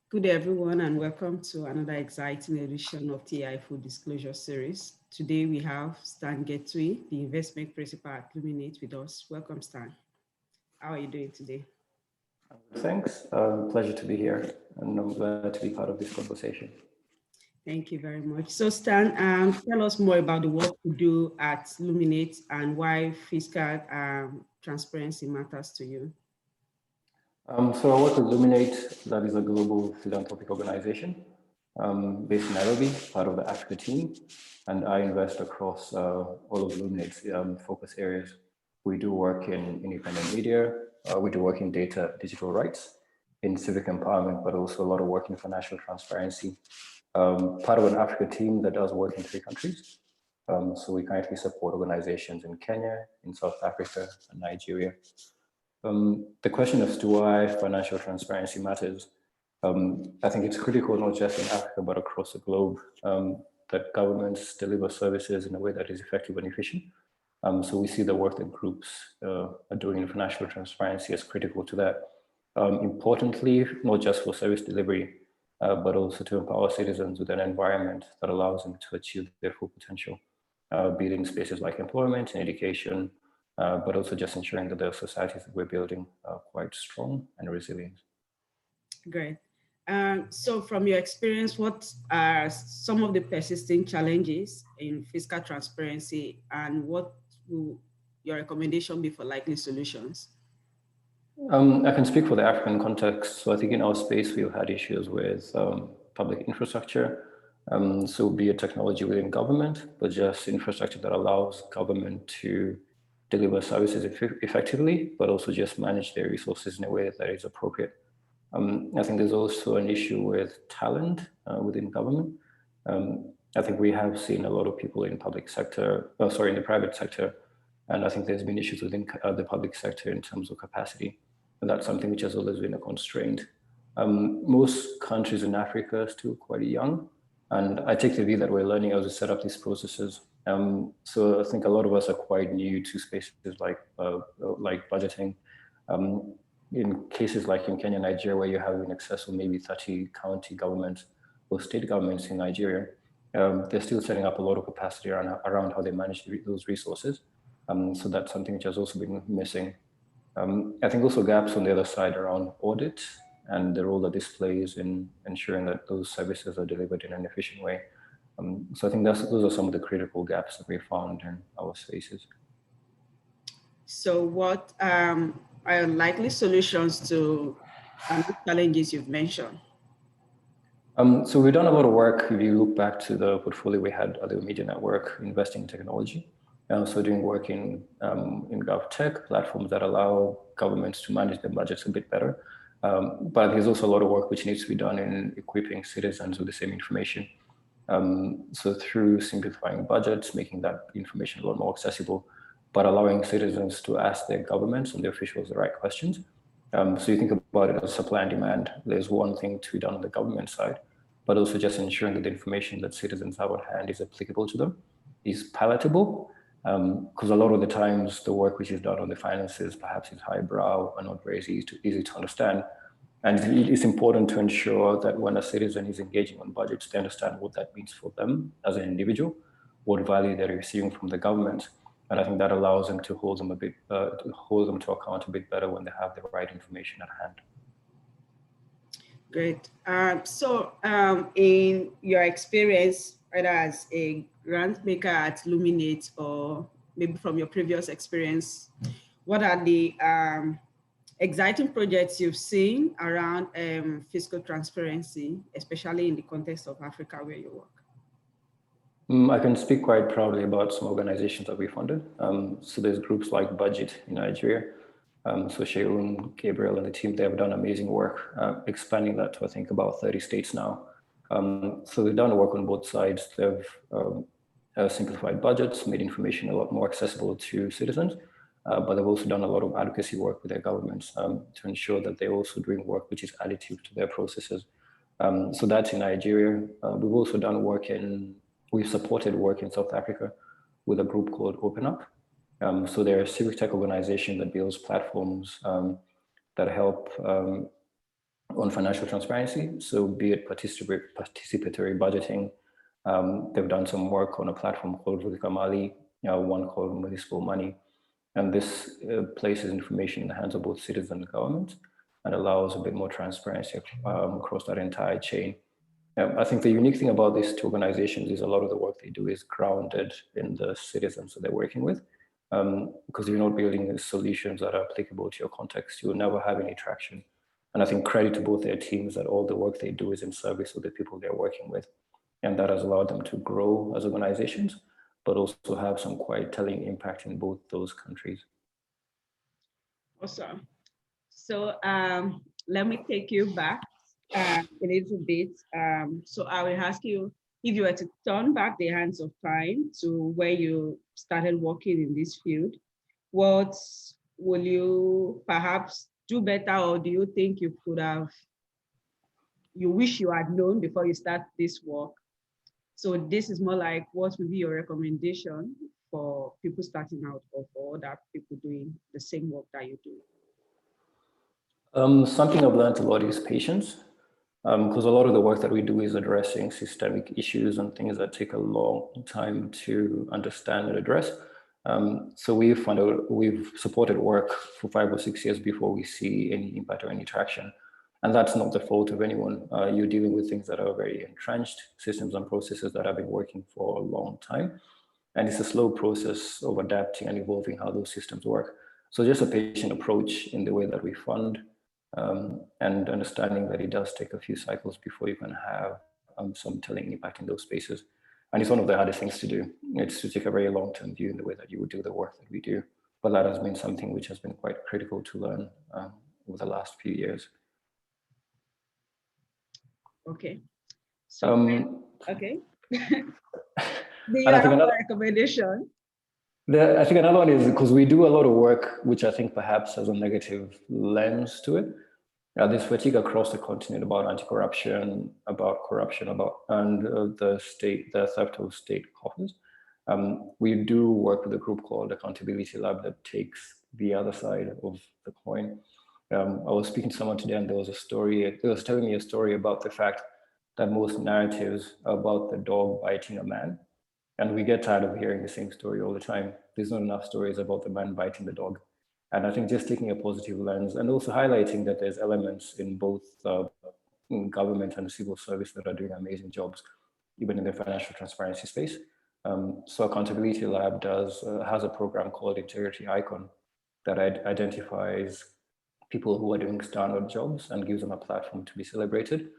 Good day, everyone, and welcome to another exciting edition of TPA Full Disclosure series. Today we have Stan Getui, the investment principal at Luminate, with us. Welcome, Stan. How are you doing today? Thanks. Pleasure to be here, and I'm glad to be part of this conversation. Thank you very much. So, Stan, tell us more about the work you do at Luminate and why fiscal transparency matters to you. So I work with Luminate, that is a global philanthropic organization based in Nairobi, part of the Africa team, and I invest across all of Luminate's focus areas. We do work in independent media, we do work in digital rights, in civic empowerment, but also a lot of work in financial transparency. Part of an Africa team that does work in 3 countries. So we currently support organizations in Kenya, in South Africa, and Nigeria. The question as to why financial transparency matters, I think it's critical not just in Africa, but across the globe, that governments deliver services in a way that is effective and efficient. So we see the work that groups are doing in financial transparency as critical to that. Importantly, not just for service delivery, but also to empower citizens with an environment that allows them to achieve their full potential, be it in spaces like employment and education, but also just ensuring that the societies that we're building are quite strong and resilient. Great. So, from your experience, what are some of the persisting challenges in fiscal transparency, and what will your recommendation be for likely solutions? I can speak for the African context. So I think in our space, we've had issues with public infrastructure. So be it technology within government, but just infrastructure that allows government to deliver services effectively, but also just manage their resources in a way that is appropriate. I think there's also an issue with talent within government. I think we have seen a lot of people in public sector, in the private sector, and I think there's been issues within the public sector in terms of capacity. And that's something which has always been a constraint. Most countries in Africa are still quite young, and I take the view that we're learning how to set up these processes. So I think a lot of us are quite new to spaces like budgeting. In cases like in Kenya, Nigeria, where you have in excess of maybe 30 county governments or state governments in Nigeria, they're still setting up a lot of capacity around how they manage those resources. So that's something which has also been missing. I think also gaps on the other side around audit and the role that this plays in ensuring that those services are delivered in an efficient way. So I think those are some of the critical gaps that we found in our spaces. So, what are likely solutions to the challenges you've mentioned? So we've done a lot of work. If you look back to the portfolio we had at the Media Network, investing in technology. So doing work in GovTech platforms that allow governments to manage their budgets a bit better. But there's also a lot of work which needs to be done in equipping citizens with the same information. So through simplifying budgets, making that information a lot more accessible, but allowing citizens to ask their governments and their officials the right questions. So you think about it as supply and demand. There's one thing to be done on the government side, but also just ensuring that the information that citizens have on hand is applicable to them, is palatable. Because a lot of the times the work which is done on the finances perhaps is highbrow and not very easy to understand. And it's important to ensure that when a citizen is engaging on budgets, they understand what that means for them as an individual, what value they're receiving from the government. And I think that allows them to hold them to account a bit better when they have the right information at hand. Great. In your experience, whether as a grant maker at Luminate or maybe from your previous experience, what are the exciting projects you've seen around fiscal transparency, especially in the context of Africa where you work? I can speak quite proudly about some organizations that we funded. So there's groups like Budget in Nigeria. So Sheun, Gabriel, and the team, they have done amazing work, expanding that to, I think, about 30 states now. So they've done work on both sides. They've simplified budgets, made information a lot more accessible to citizens, but they've also done a lot of advocacy work with their governments to ensure that they're also doing work which is additive to their processes. So that's in Nigeria. We've also done we've supported work in South Africa with a group called Open Up. So they're a civic tech organization that builds platforms that help on financial transparency. So be it participatory budgeting, they've done some work on a platform called Rudikamali, one called Municipal Money. And this places information in the hands of both citizens and government and allows a bit more transparency across that entire chain. I think the unique thing about these two organizations is a lot of the work they do is grounded in the citizens that they're working with. Because you're not building solutions that are applicable to your context, you'll never have any traction. And I think credit to both their teams that all the work they do is in service of the people they're working with. And that has allowed them to grow as organizations, but also have some quite telling impact in both those countries. Awesome. So let me take you back a little bit. So I will ask you, if you were to turn back the hands of time to where you started working in this field, what will you perhaps do better, or do you think you could have, you wish you had known before you start this work? So this is more like, what would be your recommendation for people starting out or for other people doing the same work that you do? Something I've learned a lot is patience, because a lot of the work that we do is addressing systemic issues and things that take a long time to understand and address. So we've supported work for 5 or 6 years before we see any impact or any traction. And that's not the fault of anyone. You're dealing with things that are very entrenched, systems and processes that have been working for a long time. And it's a slow process of adapting and evolving how those systems work. So just a patient approach in the way that we fund, and understanding that it does take a few cycles before you can have some telling impact in those spaces. And it's one of the hardest things to do. It's to take a very long-term view in the way that you would do the work that we do. But that has been something which has been quite critical to learn over the last few years. Okay. So, okay. Do you and have a recommendation? I think another one is because we do a lot of work, which I think perhaps has a negative lens to it. There's fatigue across the continent about anti-corruption, about corruption, and the theft of state coffers. We do work with a group called Accountability Lab that takes the other side of the coin. I was speaking to someone today, and there was telling me a story about the fact that most narratives are about the dog biting a man. And we get tired of hearing the same story all the time. There's not enough stories about the man biting the dog. And I think just taking a positive lens and also highlighting that there's elements in both in government and civil service that are doing amazing jobs, even in the financial transparency space. So Accountability Lab has a program called Integrity Icon that identifies people who are doing standard jobs and gives them a platform to be celebrated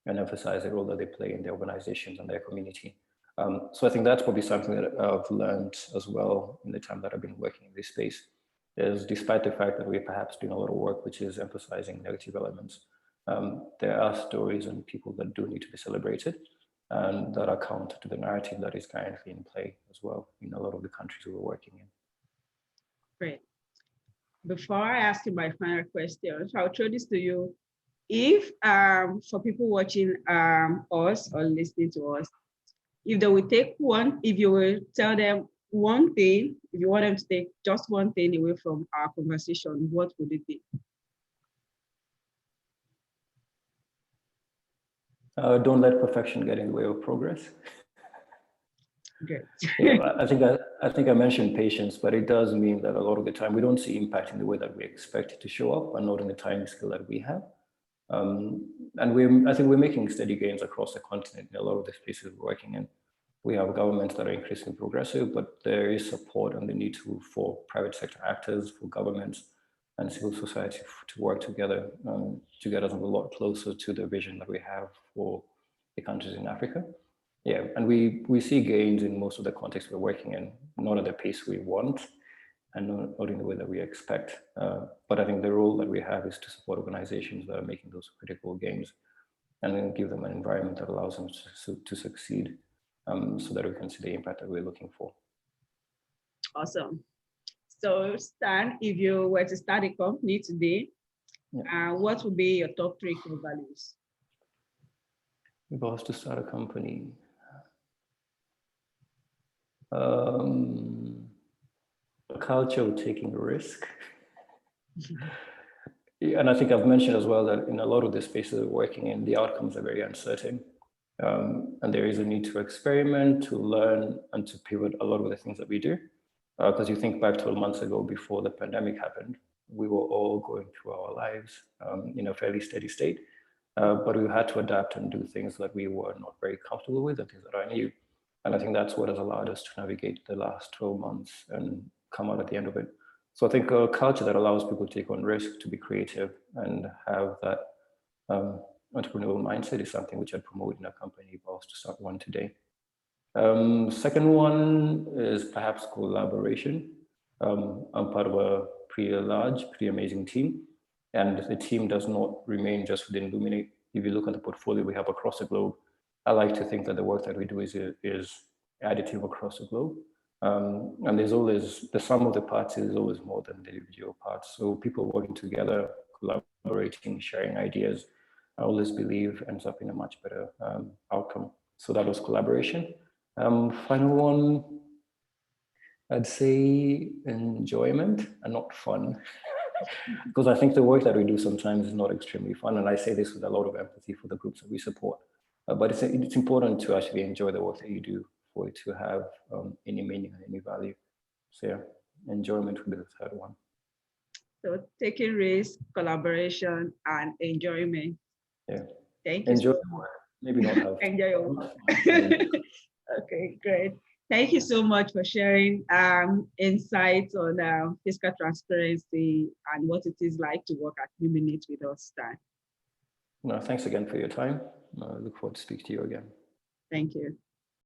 and emphasize the role that they play in their organizations and their community. So I think that's probably something that I've learned as well in the time that I've been working in this space, is despite the fact that we're perhaps doing a lot of work which is emphasizing negative elements, there are stories and people that do need to be celebrated and that are counter to the narrative that is currently in play as well in a lot of the countries we're working in. Great. Before I ask you my final question, I'll throw this to you. If for people watching us or listening to us, if they will take if you will tell them one thing, if you want them to take just one thing away from our conversation, what would it be? Don't let perfection get in the way of progress. Great. Yeah, I think I mentioned patience, but it does mean that a lot of the time we don't see impact in the way that we expect it to show up, and not in the time scale that we have. And I think we're making steady gains across the continent in a lot of the spaces we're working in. We have governments that are increasingly progressive, but there is support and the need for private sector actors, for governments and civil society to work together to get us a lot closer to the vision that we have for the countries in Africa. Yeah, and we see gains in most of the contexts we're working in, not at the pace we want and not in the way that we expect. But I think the role that we have is to support organizations that are making those critical gains and then give them an environment that allows them to succeed so that we can see the impact that we're looking for. Awesome. So Stan, if you were to start a company today, what would be your top 3 core values? If I was to start a company, a culture of taking risk, And I think I've mentioned as well that in a lot of the spaces we're working in, the outcomes are very uncertain. And there is a need to experiment, to learn, and to pivot a lot of the things that we do. Because you think back 12 months ago, before the pandemic happened, we were all going through our lives in a fairly steady state. But we had to adapt and do things that we were not very comfortable with and things that are new. And I think that's what has allowed us to navigate the last 12 months and come out at the end of it. So I think a culture that allows people to take on risk, to be creative, and have that entrepreneurial mindset is something which I'd promote in a company if I was to start one today. Second one is perhaps collaboration. I'm part of a pretty large, pretty amazing team. And the team does not remain just within Luminate. If you look at the portfolio we have across the globe, I like to think that the work that we do is additive across the globe. And there's always, the sum of the parts is always more than the individual parts. So people working together, collaborating, sharing ideas, I always believe ends up in a much better outcome. So that was collaboration. Final one, I'd say enjoyment and not fun. Because I think the work that we do sometimes is not extremely fun. And I say this with a lot of empathy for the groups that we support. But it's important to actually enjoy the work that you do for it to have any meaning and any value. So yeah, enjoyment would be the third one. So taking risk, collaboration, and enjoyment. Yeah. Thank you. Enjoy work. Maybe not have. Enjoy your work. Okay, great. Thank you so much for sharing insights on fiscal transparency and what it is like to work at Luminate with us, Stan. No, thanks again for your time. I look forward to speaking to you again. Thank you.